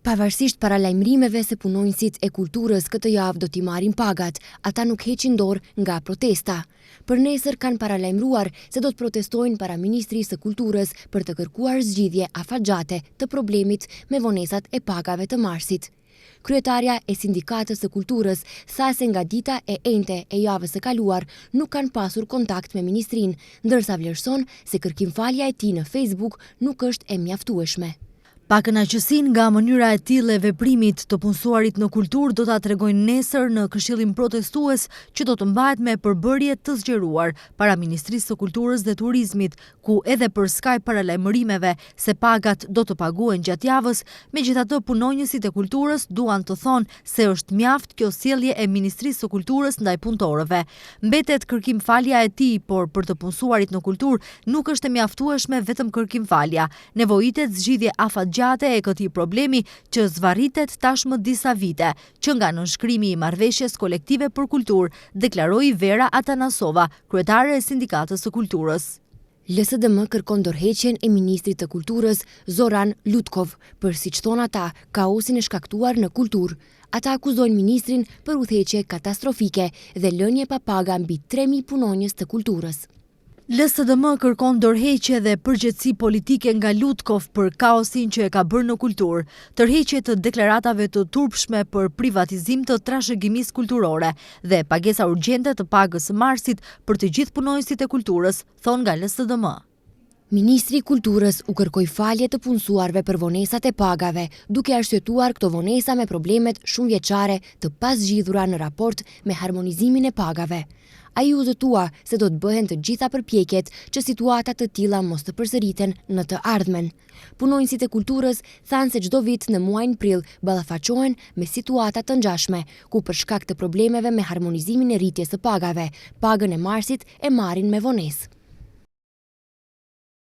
Pavarësisht paralajmërimeve se punonjësit e kulturës këtë javë do t'i marrin pagat, ata nuk heqin dorë nga protesta. Për nesër kanë paralajmëruar se do të protestojnë para Ministrisë së Kulturës për të kërkuar zgjidhje afatgjate të problemit me vonesat e pagave të marsit. Kryetarja e Sindikatës së Kulturës tha se nga dita e enjte e javës së kaluar nuk kanë pasur kontakt me ministrinë, ndërsa vlerëson se kërkimfalja e tij në Facebook nuk është e mjaftueshme. Pakënaqësinë nga mënyra e tillë e veprimit të punësuarit në kulturë do ta tregojnë nesër në këshillin protestues që do të mbahet me përbërje të zgjeruar para Ministrisë së Kulturës dhe Turizmit, ku edhe për skaj paralajmërimeve se pagat do të paguhen gjatë javës, megjithatë punonjësit e kulturës duan të thonë se është mjaft kjo sjellje e Ministrisë së Kulturës ndaj punëtorëve. Mbetet kërkimfalja e tij, por për të punësuarit në kulturë nuk është e mjaftueshme vetëm kërkimfalja. Nevojitet zgjidhje afatgjate e këtij problemi që zvarritet tashmë disa vite, që nga nënshkrimi i marrëveshjes kolektive për kulturë, deklaroi Vera Atanasova, kryetare e Sindikatës së Kulturës. LSDM kërkon dorëheqjen e ministrit të kulturës Zoran Lutkov për, siç thon ata, kaosin e shkaktuar në kulturë. Ata akuzojnë ministrin për udhëheqje katastrofike dhe lënje pa paga mbi 3000 punonjës të kulturës. LSDM kërkon dorëheqje dhe përgjegjësi politike nga Lutkov për kaosin që e ka bërë në kulturë, tërheqje të deklaratave të turpshme për privatizim të trashëgimisë kulturore dhe pagesa urgjente të pagës së marsit për të gjithë punonjësit e kulturës, thon nga LSDM. Ministri i Kulturës u kërkoi falje të punësuarve për vonesat e pagave, duke arsyetuar këto vonesa me problemet shumëvjeçare të pazgjidhura në raport me harmonizimin e pagave. Ai u zëtua se do të bëhen të gjitha përpjekjet që situata të tilla mos të përsëriten në të ardhmen. Punonjësit e kulturës thanë se çdo vit në muajin prill ballafaqohen me situata të ngjashme, ku për shkak të problemeve me harmonizimin e rritjes së pagave, pagën e marsit e marrin me vonesë.